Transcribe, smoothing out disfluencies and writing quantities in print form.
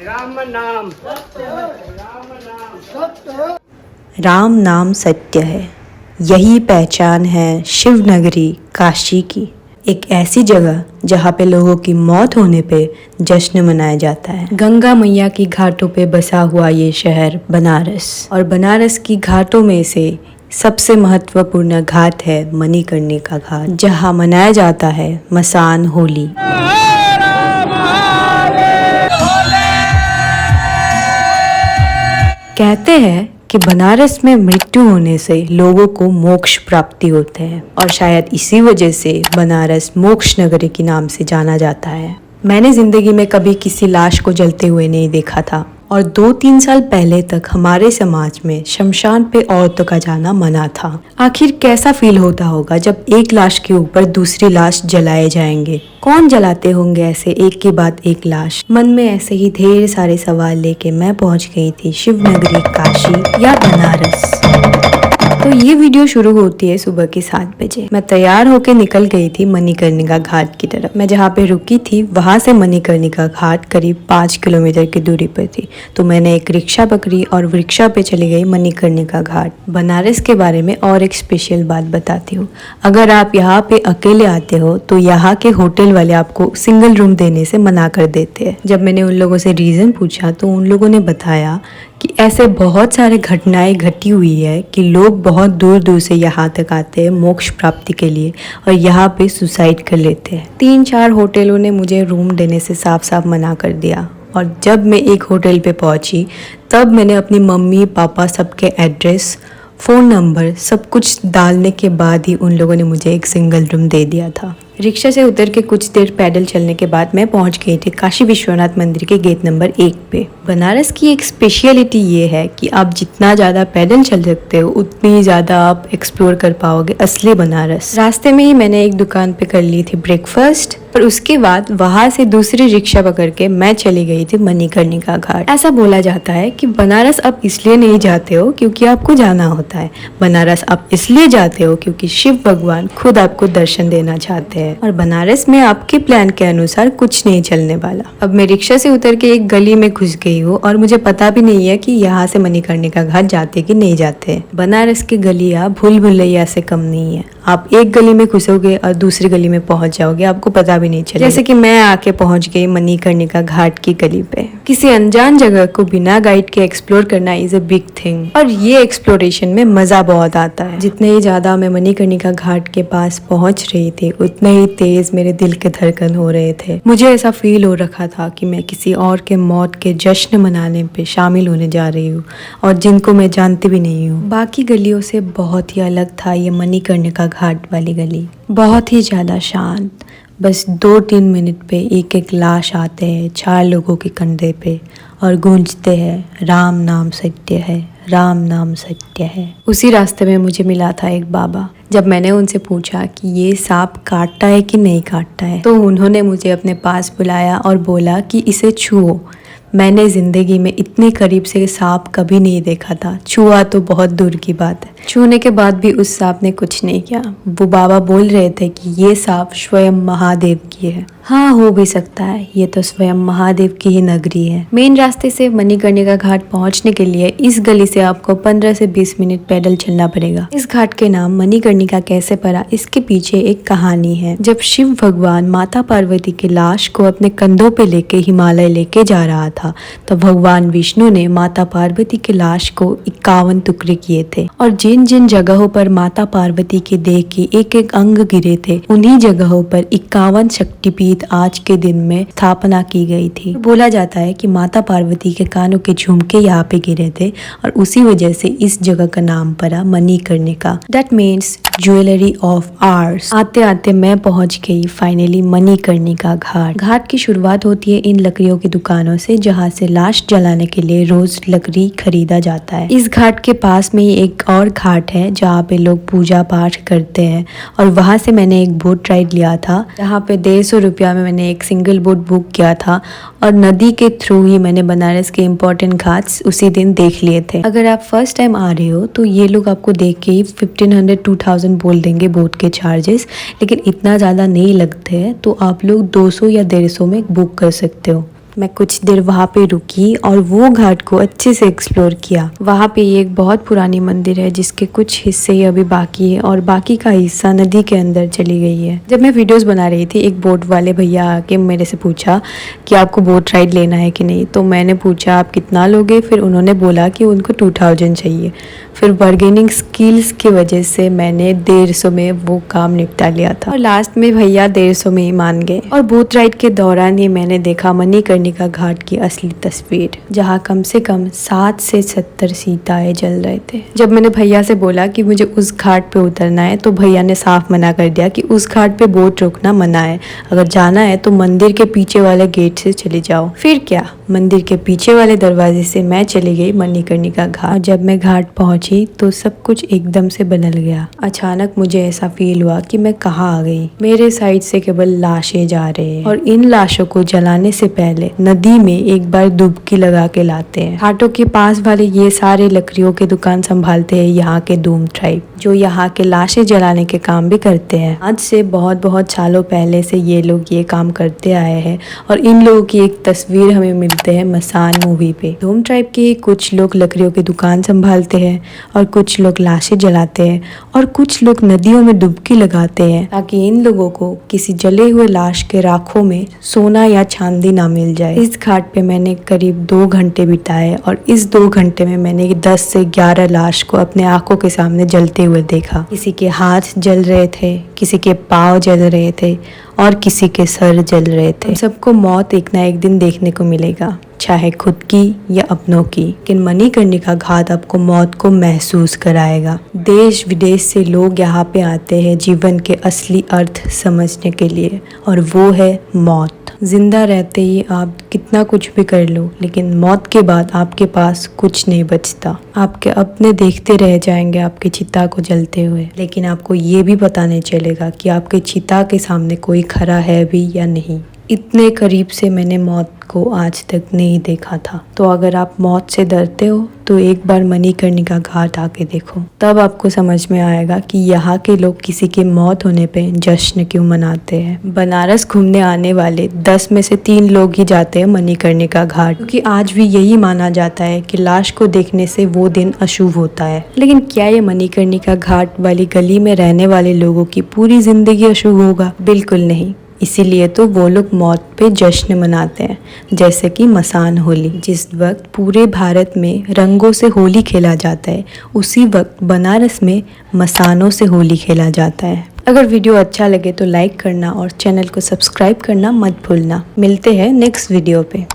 राम नाम सत्य है, राम नाम सत्य है। राम नाम सत्य है, यही पहचान है शिव नगरी काशी की। एक ऐसी जगह जहाँ पे लोगों की मौत होने पे जश्न मनाया जाता है। गंगा मैया की घाटों पे बसा हुआ ये शहर बनारस, और बनारस की घाटों में से सबसे महत्वपूर्ण घाट है मणिकर्णिका घाट, जहाँ मनाया जाता है मसान होली। कहते हैं कि बनारस में मृत्यु होने से लोगों को मोक्ष प्राप्ति होते हैं, और शायद इसी वजह से बनारस मोक्ष नगरी के नाम से जाना जाता है। मैंने जिंदगी में कभी किसी लाश को जलते हुए नहीं देखा था, और 2-3 साल पहले तक हमारे समाज में शमशान पे औरतों का जाना मना था। आखिर कैसा फील होता होगा जब एक लाश के ऊपर दूसरी लाश जलाए जाएंगे? कौन जलाते होंगे ऐसे एक के बाद एक लाश? मन में ऐसे ही ढेर सारे सवाल लेके मैं पहुंच गई थी शिवनगरी काशी या बनारस। तो ये वीडियो शुरू होती है सुबह के 7 बजे। मैं तैयार होके निकल गई थी मणिकर्णिका घाट की तरफ। मैं जहाँ पे रुकी थी वहां से मणिकर्णिका घाट करीब 5 किलोमीटर की दूरी पर थी। तो मैंने एक रिक्शा पकड़ी और रिक्शा पे चली गई मणिकर्णिका घाट। बनारस के बारे में और एक स्पेशल बात बताती हूँ। अगर आप यहाँ पे अकेले आते हो तो यहाँ के होटल वाले आपको सिंगल रूम देने से मना कर देते हैं। जब मैंने उन लोगों से रीज़न पूछा तो उन लोगों ने बताया कि ऐसे बहुत सारे घटनाएं घटी हुई है कि लोग बहुत दूर दूर से यहाँ तक आते हैं मोक्ष प्राप्ति के लिए, और यहाँ पे सुसाइड कर लेते हैं। 3-4 होटलों ने मुझे रूम देने से साफ साफ मना कर दिया, और जब मैं एक होटल पे पहुँची तब मैंने अपनी मम्मी पापा सबके एड्रेस, फ़ोन नंबर सब कुछ डालने के बाद ही उन लोगों ने मुझे एक सिंगल रूम दे दिया था। रिक्शा से उतर के कुछ देर पैदल चलने के बाद मैं पहुंच गई थी काशी विश्वनाथ मंदिर के गेट नंबर 1 पे। बनारस की एक स्पेशलिटी ये है कि आप जितना ज़्यादा पैदल चल सकते हो उतनी ज़्यादा आप एक्सप्लोर कर पाओगे असली बनारस। रास्ते में ही मैंने एक दुकान पे कर ली थी ब्रेकफास्ट, और उसके बाद वहाँ से दूसरी रिक्शा पकड़ के मैं चली गई थी मणिकर्णिका घाट। ऐसा बोला जाता है कि बनारस आप इसलिए नहीं जाते हो क्योंकि आपको जाना होता है, बनारस आप इसलिए जाते हो क्योंकि शिव भगवान खुद आपको दर्शन देना चाहते हैं, और बनारस में आपके प्लान के अनुसार कुछ नहीं चलने वाला। अब मैं रिक्शा से उतर के एक गली में घुस गई हूँ, और मुझे पता भी नहीं है कि यहाँ से मणिकर्णिका घाट जाते कि नहीं जाते। बनारस की गलियाँ भूल भुलैया से कम नहीं है। आप एक गली में घुसोगे और दूसरी गली में पहुंच जाओगे, आपको पता भी नहीं चलेगा। जैसे कि मैं आके पहुंच गई मणिकर्णिका घाट की गली पे। किसी अनजान जगह को बिना गाइड के एक्सप्लोर करना इज अ बिग थिंग, और ये एक्सप्लोरेशन में मजा बहुत आता है। जितने ही ज्यादा मैं मणिकर्णिका घाट के पास पहुंच रही थी उतने ही तेज मेरे दिल के धड़कन हो रहे थे। मुझे ऐसा फील हो रखा था कि मैं किसी और के मौत के जश्न मनाने पे शामिल होने जा रही हूँ, और जिनको मैं जानती भी नहीं हूँ। बाकी गलियों से बहुत ही अलग था ये मणिकर्णिका घाट वाली गली। बहुत ही ज्यादा शांत, बस 2-3 मिनट पे एक एक लाश आते हैं 4 लोगों के कंधे पे, और गूंजते हैं राम नाम सत्य है, राम नाम सत्य है। उसी रास्ते में मुझे मिला था एक बाबा। जब मैंने उनसे पूछा कि ये सांप काटता है कि नहीं काटता है, तो उन्होंने मुझे अपने पास बुलाया और बोला कि इसे छुओ। मैंने ज़िंदगी में इतने करीब से सांप कभी नहीं देखा था, छुआ तो बहुत दूर की बात है। छूने के बाद भी उस सांप ने कुछ नहीं किया। वो बाबा बोल रहे थे कि ये सांप स्वयं महादेव की है। हाँ, हो भी सकता है, ये तो स्वयं महादेव की ही नगरी है। मेन रास्ते से मणिकर्णिका घाट पहुंचने के लिए इस गली से आपको 15 से 20 मिनट पैदल चलना पड़ेगा। इस घाट के नाम मणिकर्णिका कैसे पड़ा, इसके पीछे एक कहानी है। जब शिव भगवान माता पार्वती की लाश को अपने कंधों पे लेके हिमालय लेके जा रहा था, तो भगवान विष्णु ने माता पार्वती की लाश को 51 टुकड़े किए थे, और जिन जिन जगहों पर माता पार्वती के देह के एक एक अंग गिरे थे उन्हीं जगहों पर 51 शक्तिपीठ आज के दिन में स्थापना की गई थी। बोला जाता है कि माता पार्वती के कानों के झुमके यहाँ पे गिरे थे, और उसी वजह से इस जगह का नाम पड़ा Manikarnika. That means jewellery of arts. आते आते मैं पहुंच गई फाइनली मणिकर्णिका घाट। घाट की शुरुआत होती है इन लकड़ियों की दुकानों से, जहाँ से लाश जलाने के लिए रोज लकड़ी खरीदा जाता है। इस घाट के पास में ही एक और घाट है जहाँ पे लोग पूजा पाठ करते हैं, और वहां से मैंने एक बोट राइड लिया था, जहाँ पे 150 रुपया में मैंने एक सिंगल बोट बुक किया था, और नदी के थ्रू ही मैंने बनारस के इम्पोर्टेंट घाट्स उसी दिन देख लिए थे। अगर आप फर्स्ट टाइम आ रहे हो तो ये लोग आपको देख के ही 1500-2000 बोल देंगे बोट के चार्जेस, लेकिन इतना ज़्यादा नहीं लगते हैं, तो आप लोग 200 या 150 में बुक कर सकते हो। मैं कुछ देर वहाँ पे रुकी और वो घाट को अच्छे से एक्सप्लोर किया। वहाँ पे एक बहुत पुरानी मंदिर है जिसके कुछ हिस्से ही अभी बाकी है और बाकी का हिस्सा नदी के अंदर चली गई है। जब मैं वीडियोस बना रही थी, एक बोट वाले भैया आके मेरे से पूछा कि आपको बोट राइड लेना है कि नहीं। तो मैंने पूछा आप कितना लोगे, फिर उन्होंने बोला कि उनको 2000 चाहिए। फिर बार्गेनिंग स्किल्स की वजह से मैंने 150 में वो काम निपटा लिया था और लास्ट में भैया 150 में ही मान गए। और बोट राइड के दौरान ही मैंने देखा मणिकर्णिका घाट की असली तस्वीर, जहाँ कम से कम 60 से 70 सीताएं जल रहे थे। जब मैंने भैया से बोला कि मुझे उस घाट पे उतरना है तो भैया ने साफ मना कर दिया कि उस घाट पे बोट रोकना मना है, अगर जाना है तो मंदिर के पीछे वाले गेट से चले जाओ। फिर क्या, मंदिर के पीछे वाले दरवाजे से मैं चली गई मणिकर्णिका घाट। जब मैं घाट पहुंची तो सब कुछ एकदम से बदल गया। अचानक मुझे ऐसा फील हुआ कि मैं कहाँ आ गई। मेरे साइड से केवल लाशें जा रहे हैं और इन लाशों को जलाने से पहले नदी में एक बार डुबकी लगा के लाते हैं। घाटों के पास वाले ये सारे लकड़ियों के दुकान संभालते हैं यहाँ के डूम ट्राइब, जो यहाँ के लाशें जलाने के काम भी करते हैं। आज से बहुत बहुत सालों पहले से ये लोग ये काम करते आए हैं और इन लोगों की एक तस्वीर हमें मिलते हैं मसान मूवी पे। डूम ट्राइब के कुछ लोग लकड़ियों की दुकान संभालते हैं और कुछ लोग लाशें जलाते हैं और कुछ लोग नदियों में डुबकी लगाते हैं ताकि इन लोगों को किसी जले हुए लाश के राखों में सोना या चांदी ना मिल जाए। इस घाट पे मैंने करीब 2 घंटे बिताए और इस 2 घंटे में मैंने 10 से 11 लाश को अपने आंखों के सामने जलते हुए देखा। किसी के हाथ जल रहे थे, किसी के पाँव जल रहे थे और किसी के सर जल रहे थे। सबको मौत एक ना एक दिन देखने को मिलेगा, चाहे खुद की या अपनों की। लेकिन मणिकर्णिका घाट आपको मौत को महसूस कराएगा। देश विदेश से लोग यहाँ पे आते हैं जीवन के असली अर्थ समझने के लिए, और वो है मौत। जिंदा रहते ही आप कितना कुछ भी कर लो, लेकिन मौत के बाद आपके पास कुछ नहीं बचता। आपके अपने देखते रह जाएंगे आपकी चिता को जलते हुए, लेकिन आपको ये भी पता नहीं चलेगा कि आपके चिता के सामने कोई खड़ा है भी या नहीं। इतने करीब से मैंने मौत को आज तक नहीं देखा था। तो अगर आप मौत से डरते हो तो एक बार मणिकर्णिका घाट आके देखो, तब आपको समझ में आएगा कि यहाँ के लोग किसी की मौत होने पे जश्न क्यों मनाते हैं। बनारस घूमने आने वाले 10 में से 3 लोग ही जाते हैं मणिकर्णिका घाट, क्योंकि आज भी यही माना जाता है कि लाश को देखने से वो दिन अशुभ होता है। लेकिन क्या ये मणिकर्णिका घाट वाली गली में रहने वाले लोगों की पूरी जिंदगी अशुभ होगा? बिल्कुल नहीं। इसीलिए तो वो लोग मौत पे जश्न मनाते हैं, जैसे कि मसान होली। जिस वक्त पूरे भारत में रंगों से होली खेला जाता है, उसी वक्त बनारस में मसानों से होली खेला जाता है। अगर वीडियो अच्छा लगे तो लाइक करना और चैनल को सब्सक्राइब करना मत भूलना। मिलते हैं नेक्स्ट वीडियो पे।